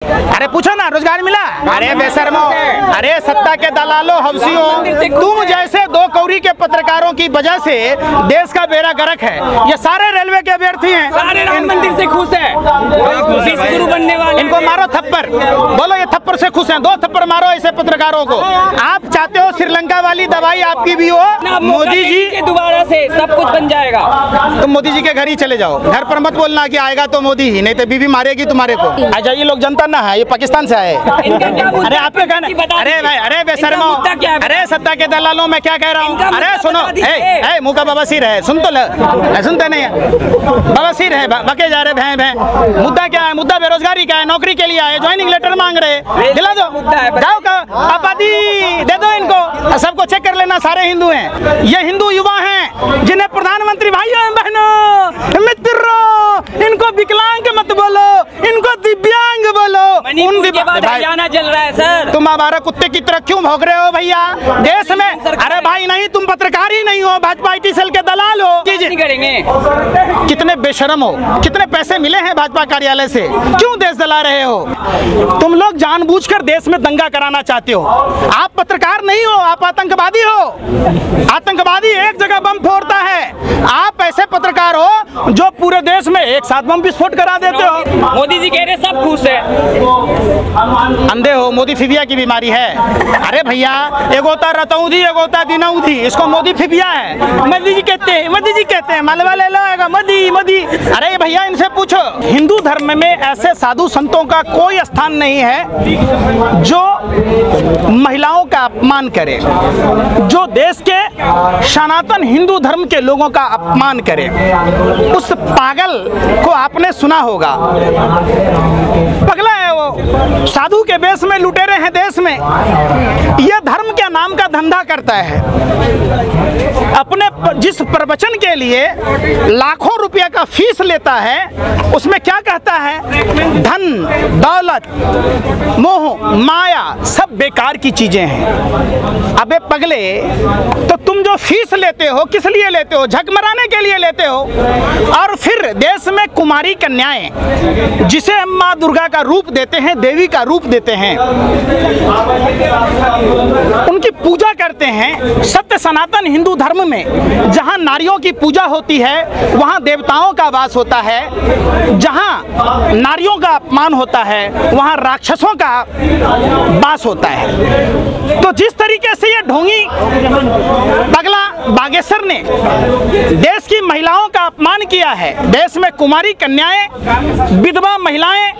अरे पूछो ना, रोजगार मिला? अरे बेशर्मो, अरे सत्ता के दलालों, हवसियों, तुम जैसे दो कौड़ी के पत्रकारों की वजह से देश का बेड़ा गर्क है। ये सारे रेलवे के अभ्यर्थी हैं, सारे राम मंदिर से खुश है, गुरु बनने वाले। इनको मारो थप्पड़, बोलो ये थप्पड़ से खुश हैं, 2 थप्पड़ मारो ऐसे पत्रकारों को। आप चाहते हो श्रीलंका वाली दवाई आपकी भी हो? मोदी जी के दोबारा से सब कुछ बन जाएगा। तुम मोदी जी के घर ही चले जाओ, घर पर मत बोलना कि आएगा तो मोदी ही, नहीं तो बीबी मारेगी तुम्हारे को। अच्छा ये लोग जनता ना है, ये पाकिस्तान से आए। अरे आपके कहना, अरे भाई, अरे बेशर्मो, अरे सत्ता के दलालों में क्या कह रहा हूँ। अरे सुनो, मुँह का बवासीर है, सुन तो सुनते नहीं है, बवासीर है, बके जा रहे भैं भैं। मुद्दा क्या है? मुद्दा बेरोजगारी का है, नौकरी के लिए आए, ज्वाइनिंग लेटर मांग रहे, दिला दो, जाओ का आबादी दे दो इनको, सबको चेक कर लेना, सारे हिंदू हैं। ये हिंदू युवा हैं जिन्हें प्रधानमंत्री भाइयों बहनों मित्रों, इनको विकलांग मत बोलो, इनको दिव्यांग बोलो। के बाद हरियाणा चल रहा है सर। तुम हमारा कुत्ते की तरह क्यों भौंक रहे हो भैया देश में? अरे भाई नहीं, तुम पत्रकार ही नहीं हो, भाजपा IT सेल के दलाल हो। नहीं करेंगे। कितने बेशरम हो, कितने पैसे मिले हैं भाजपा कार्यालय से, क्यों देश जला रहे हो? तुम लोग जानबूझकर देश में दंगा कराना चाहते हो। आप पत्रकार नहीं हो, आप आतंकवादी हो। आतंकवादी एक जगह बम फोड़ता है, आप ऐसे पत्रकार हो जो पूरे देश में एक साथ बम विस्फोट करा देते हो। मोदी जी कह रहे सब खुश है। अंधे हो, मोदी फिबिया की बीमारी है। अरे भैया, एक होता रतौंधी, एक होता दिनौंधी, इसको मोदी फिबिया है। मोदी जी कहते हैं, मोदी जी कहते हैं, मालवा ले लो, मोदी मोदी। अरे भैया इनसे पूछो, हिंदू धर्म में ऐसे साधु संतों का कोई स्थान नहीं है जो महिलाओं का अपमान करे, जो देश के सनातन हिंदू धर्म के लोगों का अपमान करे। उस पागल को आपने सुना होगा, पगला है वो, साधु के बेस में लुटेरे हैं देश में। यह धर्म के नाम का धंधा करता है, अपने जिस प्रवचन के लिए लाखों रुपया का फीस लेता है, उसमें क्या कहता है? धन दौलत मोह माया सब बेकार की चीजें हैं। अबे पगले, तो तुम जो फीस लेते हो किस लिए लेते हो? झकमराने के लिए लेते हो। और फिर देश में कुमारी कन्याएं जिसे हम माँ दुर्गा का रूप देते हैं, देवी का रूप देते हैं, उनकी पूजा करते हैं। सत्य सनातन हिंदू धर्म में जहां नारियों की पूजा होती है वहां देवताओं का वास होता है, जहां नारियों का अपमान होता है वहां राक्षसों का वास होता है। तो जिस तरीके से ये ढोंगी पगला बागेश्वर ने देश की महिलाओं का अपमान किया है, देश में कुमारी कन्याएं, विधवा महिलाएं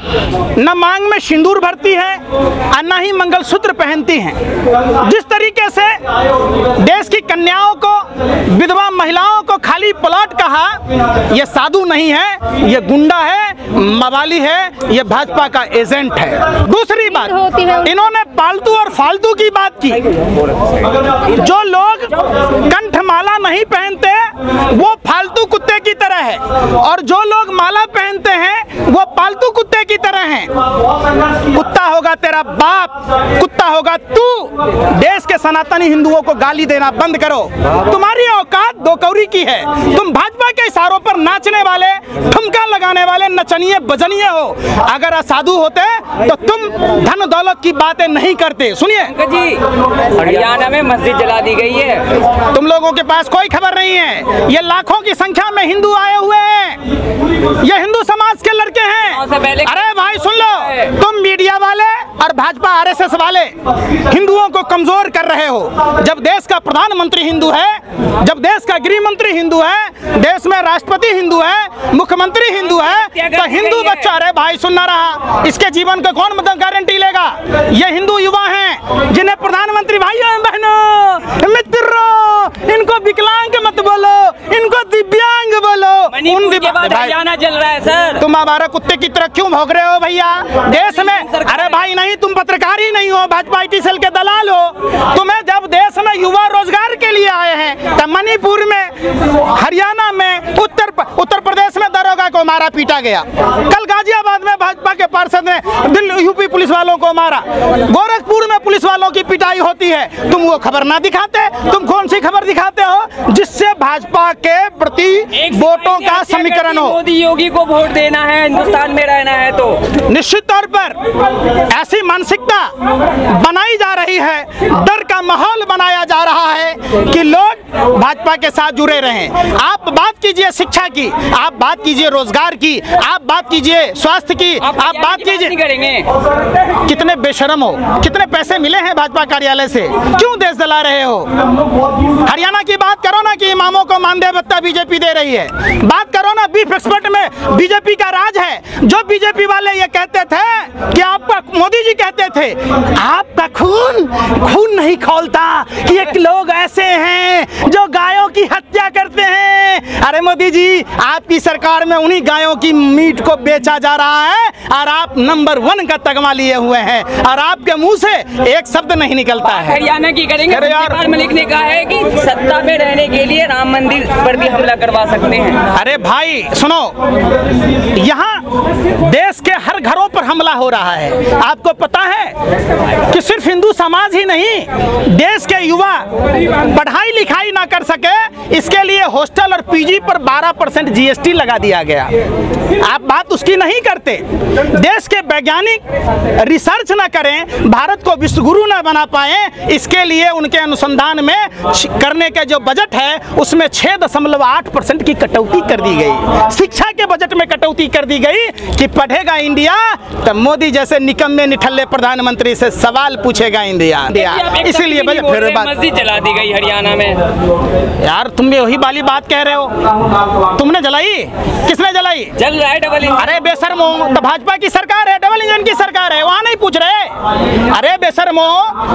न मांग में सिंदूर भरती है और न ही मंगलसूत्र पहनती हैं। जिस तरीके से देश की कन्याओं को, विधवा महिलाओं को खाली प्लॉट कहा, यह साधु नहीं है, यह गुंडा है, मवाली है, यह भाजपा का एजेंट है। दूसरी बात, इन्होंने पालतू और फालतू की बात की। जो लोग कंठमाला नहीं पहनते वो फालतू कुत्ते की तरह है, और जो लोग माला पहनते हैं वो पालतू कुत्ते की तरह हैं। कुत्ता होगा तेरा बाप, कुत्ता होगा तू। देश के सनातनी हिंदुओं को गाली देना बंद करो। तुम्हारी औकात 2 कौड़ी की है। तुम भाजपा के इशारों पर नाचने वाले, ठुमका लगाने वाले नचनिए बजनिए हो। अगर असाधु होते तो तुम धन दौलत की बातें नहीं करते। सुनिए जी, हरियाणा में मस्जिद जला दी गई है। तुम लोगों के पास कोई खबर नहीं है। ये लाखों की संख्या में हिंदू आए हुए हैं, ये हिंदू समाज के लड़के हैं। अरे भाई सुन लो, तुम मीडिया वाले और भाजपा RSS वाले हिंदुओं को कमजोर कर रहे हो। जब देश का प्रधानमंत्री हिंदू है, जब देश का गृह मंत्री हिंदू है, देश में राष्ट्रपति हिंदू है, मुख्यमंत्री हिंदू है, तो हिंदू बच्चा, अरे भाई सुनना रहा, इसके जीवन का कौन मतलब गारंटी लेगा? ये हिंदू युवा हैं जिन्हें प्रधानमंत्री भाइयों बहनों मित्रों, इनको विकलांग मत बोलो, इनको दिव्यांग बोलो। के बाद हरियाणा चल रहा है सर। तुम हमारा कुत्ते की तरह क्यों भौंक रहे हो भैया देश में? अरे भाई नहीं, तुम पत्रकार ही नहीं हो, भाजपा IT सेल के दलाल हो। तुम्हें जब देश में युवा रोजगार के लिए आए हैं, तब मणिपुर में, हरियाणा में, उत्तर प्रदेश में दरोगा को मारा पीटा गया। कल गाजियाबाद में भाजपा के पार्षद ने दिल्ली UP पुलिस वालों को मारा। गोरखपुर में पुलिस वालों की पिटाई होती है, तुम वो खबर ना दिखाते। तुम कौन सी खबर दिखाते हो जिससे भाजपा के प्रति वोटों का समीकरण हो। मोदी योगी को वोट देना है, हिंदुस्तान में रहना है तो निश्चित तौर पर ऐसी मानसिकता बनाई जा रही है, डर का माहौल बनाया जा रहा है कि लोग भाजपा के साथ जुड़े रहें। आप बात कीजिए शिक्षा की, आप बात कीजिए रोजगार की, आप बात कीजिए स्वास्थ्य की, आप बात कीजिए, करेंगे कितने बेशरम हो, कितने पैसे मिले हैं भाजपा कार्यालय से, क्यों देश जला रहे हो? हरियाणा की बात करो ना कि इमामों को मानदेय भत्ता बीजेपी दे रही है, बात करो ना बीफ एक्सपर्ट में बीजेपी का राज है। जो बीजेपी वाले ये कहते थे कि आपका, मोदी जी कहते थे आपका खून नहीं खौलता कि एक लोग ऐसे हैं जो गायों की हत्या करते हैं। अरे मोदी जी, आपकी सरकार में उन्हीं गायों की मीट को बेचा जा रहा है और आप नंबर 1 का तगमा लिए हुए हैं और आपके मुंह से एक शब्द नहीं निकलता है। हरियाणा की करेंगे। सत्यपाल मलिक ने कहा है कि सत्ता में रहने के लिए राम मंदिर पर भी हमला करवा सकते हैं। अरे भाई सुनो, यहाँ देश के हर घरों पर हमला हो रहा है। आपको पता है कि सिर्फ हिंदू समाज ही नहीं, देश के युवा पढ़ाई लिखाई ना कर सके इसके लिए हॉस्टल और पीजी पर 12% जीएसटी लगा दिया गया। आप बात उसकी नहीं करते। देश के वैज्ञानिक रिसर्च ना करें, भारत को विश्व गुरु ना बना पाए, इसके लिए उनके अनुसंधान में करने के जो बजट है उसमें 6.8% की कटौती कर दी गई। शिक्षा के बजट में कटौती कर दी गई कि पढ़ेगा इंडिया तो मोदी जैसे निकम्मे निठल्ले प्रधानमंत्री से सवाल पूछेगा इंडिया। इसीलिए फिर मस्जिद जला दी गई हरियाणा में। यार तुम भी वही वाली बात कह रहे हो। तुमने जलाई? किसने जलाई? जल रहा है डबल इंजन। अरे बेशर्मो, तो भाजपा की सरकार है, डबल इंजन की सरकार है, वहाँ नहीं पूछ रहे। अरे बेशर्मो,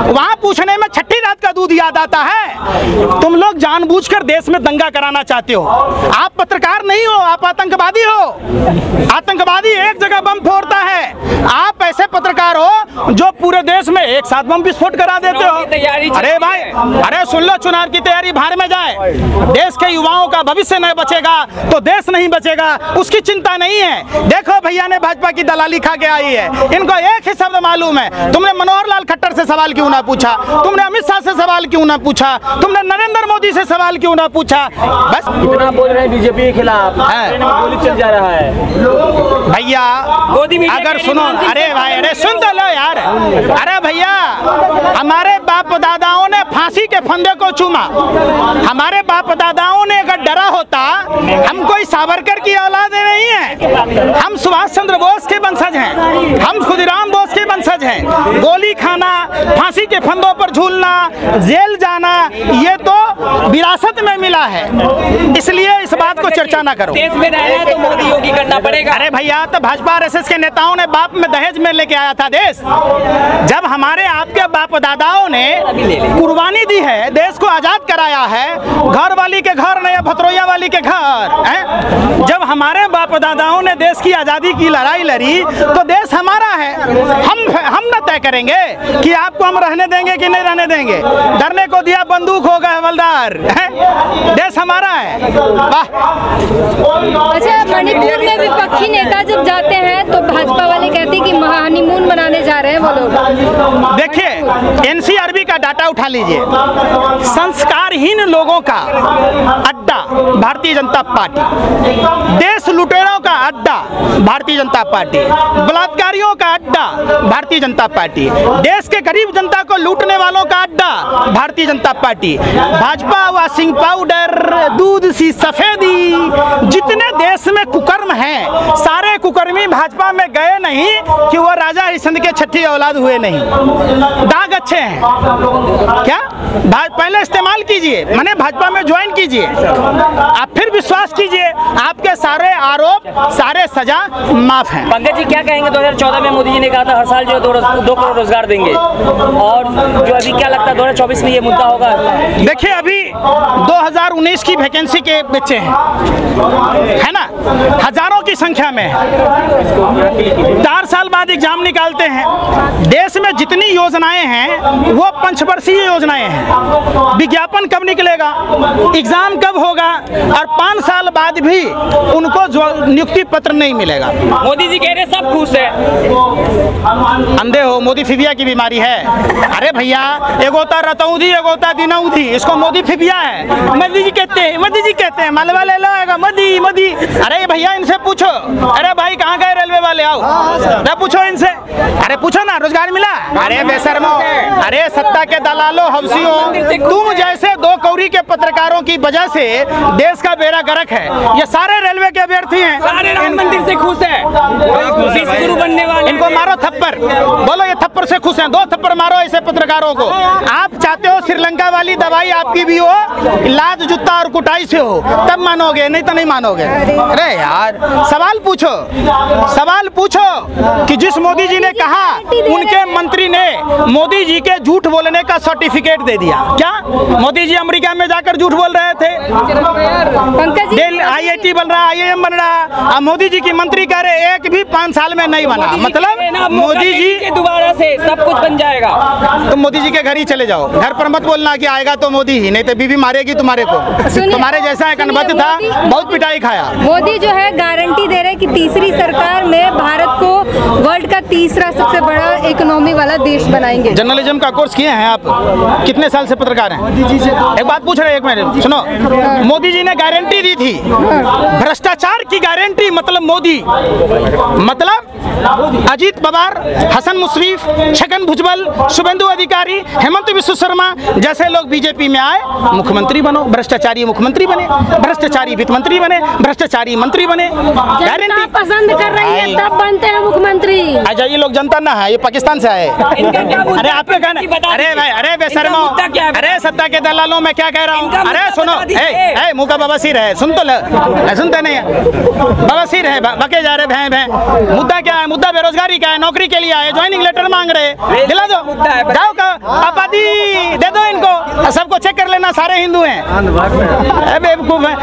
वहाँ पूछने में छठी रात का दूध याद आता है। तुम लोग जानबूझकर देश में दंगा कराना चाहते हो। आप पत्रकार नहीं हो, आप आतंकवादी हो। आतंकवादी एक जगह बम फोड़ता है, आप ऐसे पत्रकार हो जो पूरे देश में एक साथ बम विस्फोट करा देते हो। अरे भाई, अरे सुन लो, चुनाव की तैयारी भाड़ में जाए। देश के युवाओं का भविष्य नहीं बचेगा तो देश नहीं बचेगा, उसकी चिंता नहीं है। देखो भैया ने भाजपा की दलाली खा के आई है, इनको एक ही शब्द मालूम है। तुमने मनोहर लाल खट्टर से सवाल क्यों ना पूछा, तुमने अमित शाह से सवाल क्यों ना पूछा, तुमने नरेंद्र मोदी से सवाल क्यों ना पूछा? बस इतना बोल रहे हैं बीजेपी के खिलाफ, गोली चल जा रहा है भैया। अगर सुनो, अरे भाई, अरे सुन तो लो यार। अरे भैया, हमारे बाप दादाओं ने फांसी के फंदे को चूमा। हमारे बाप दादाओं ने अगर डरा होता, हम कोई सावरकर की औलाद नहीं है, हम सुभाष चंद्र बोस के वंशज हैं, हम खुदीराम बोस के वंशज हैं। गोली खाना, फांसी के फंदों पर झूलना, जेल जाना, ये तो विरासत में मिला है, इसलिए इस बात को चर्चा ना करो। देश में रहना है तो मोदी योगी करना पड़ेगा। अरे भैया, तो भाजपा आरएसएस के नेताओं ने बाप में दहेज में लेके आया था देश। जब हमारे आपके बाप दादाओं ने कुर्बानी दी है, देश को आजाद कराया है, घर वाली के घर नहीं, भतरोया वाली के घर है। जब हमारे बाप दादाओं ने देश की आजादी की लड़ाई लड़ी तो देश हमारा है। हम न तय करेंगे कि आपको हम रहने देंगे कि नहीं रहने देंगे। डरने को दिया बंदूक होगा हवलदार, देश हमारा है। वाह। अच्छा, मणिपुर में विपक्षी नेता जब जाते हैं तो भाजपा वाले कहते हैं कि हनीमून मनाने जा रहे हैं वो लोग। देखिए, एनसीआरबी का डाटा उठा लीजिए। संस्कारहीन लोगों का अड्डा भारतीय जनता पार्टी, देश लुटेरों का अड्डा भारतीय जनता पार्टी, बलात्कारियों का अड्डा भारतीय जनता पार्टी, देश के गरीब जनता को लूटने वालों का अड्डा Bharatiya Janata party. Bhajpa washing powder, दूध सी सफेदी, जितने देश में कुकर्म हैं, सारे कुकर्मी भाजपा में गए नहीं कि वो राजा हरिश्चंद्र के छठी औलाद हुए नहीं। दाग अच्छे हैं क्या? पहले इस्तेमाल कीजिए, माने भाजपा में ज्वाइन कीजिए, आप फिर विश्वास कीजिए, आपके सारे आरोप, सारे सजा माफ हैं। पंकज जी क्या कहेंगे? 2014 में मोदी जी ने कहा था हर साल जो 2 करोड़ रोजगार देंगे, और जो अभी क्या लगता है 2024 में ये मुद्दा होगा? देखिए, अभी 2019 की वैकेंसी के बच्चे हैं, है ना, हजारों की संख्या में है। 4 साल बाद एग्जाम निकालते हैं। देश में जितनी योजनाएं हैं वो पंचवर्षीय योजनाएं हैं। विज्ञापन कब निकलेगा, एग्जाम कब होगा, और 5 साल बाद भी उनको नियुक्ति पत्र नहीं मिलेगा। मोदी जी कह रहे सब खुश है। अंधे हो, मोदी फिबिया की बीमारी है। अरे भैया, एगोता रतौधी एगोता दिनौधी, इसको मोदी फिबिया है। मोदी जी कहते हैं मालवा ले लो, मोदी। अरे भैया इनसे पूछो, अरे भाई कहाँ गए रेलवे वाले, आओ ना पूछो इनसे। अरे पूछो ना, रोजगार मिला? अरे बेशर्मो, अरे सत्ता के दलालो, हवसियों, तुम जैसे 2 कौड़ी के पत्रकारों की वजह से देश का बेड़ा गर्क है। ये सारे रेलवे के अभ्यर्थी हैं, सारे राम मंदिर से खुश है, विश्वगुरु बनने वाले। इनको मारो थप्पड़, बोलो ये थप्पड़ से खुश हैं, 2 थप्पड़ मारो ऐसे पत्रकारों को। आप चाहते हो श्रीलंका वाली दवाई आपकी भी हो, लाज जूता और कुटाई से हो, तब मानोगे, नहीं तो नहीं मानोगे। अरे यार, सवाल पूछो कि जिस मोदी जी ने कहा, उनके मंत्री ने मोदी जी के झूठ बोलने का सर्टिफिकेट दे दिया। क्या मोदी जी अमेरिका में जाकर झूठ बोल रहे थे? डेल IIT बन रहा, IIM बन रहा, अब मोदी जी की मंत्री कह रहे एक भी 5 साल में नहीं बना। मतलब मोदी जी के दोबारा से सब कुछ बन जाएगा। तुम मोदी जी के घर ही चले जाओ, घर पर मत बोलना कि आएगा तो मोदी ही, नहीं तो बीवी मारेगी तुम्हारे को। तुम्हारे जैसा एक अनबत था, बहुत पिटाई खाया। मोदी जो है गारंटी दे रहे कि तीसरी सरकार में भारत को वर्ल्ड का तीसरा सबसे बड़ा इकोनॉमी वाला देश बनाएंगे। जर्नलिज्म का कोर्स किए हैं आप? कितने साल से पत्रकार हैं? एक बात पूछ रहे, एक मिनट सुनो। मोदी जी ने गारंटी दी थी, भ्रष्टाचार की गारंटी, मतलब मोदी, मतलब अजीत पवार, हसन मुशर्रफ, छगन भुजबल, शुभेंदु अधिकारी, हेमंत विश्व शर्मा जैसे लोग बीजेपी में आए, मुख्यमंत्री बनो, भ्रष्टाचारी मुख्यमंत्री बने, भ्रष्टाचारी वित्त मंत्री बने, भ्रष्टाचारी मंत्री बने। गारंटी पसंद कर रही है तब बनते हैं मुख्यमंत्री। अच्छा, ये लोग जनता ना है, ये पाकिस्तान से आए। अरे आपके कहना, अरे भाई, अरे बेशर्मो, अरे सत्ता के दलालों में क्या कह रहा हूँ। अरे सुनो, मुँह का बवासीर है, सुन तो सुनते नहीं है, बवासीर है, बके जा रहे भैं। मुद्दा क्या है? मुद्दा बेरोजगारी का है, नौकरी के लिए आए, ज्वाइनिंग लेटर मांग रहे, दिला दो, जाओ का आबादी दे दो इनको, सबको चेक कर लेना, सारे हिंदू हैं। बेवकूफ है।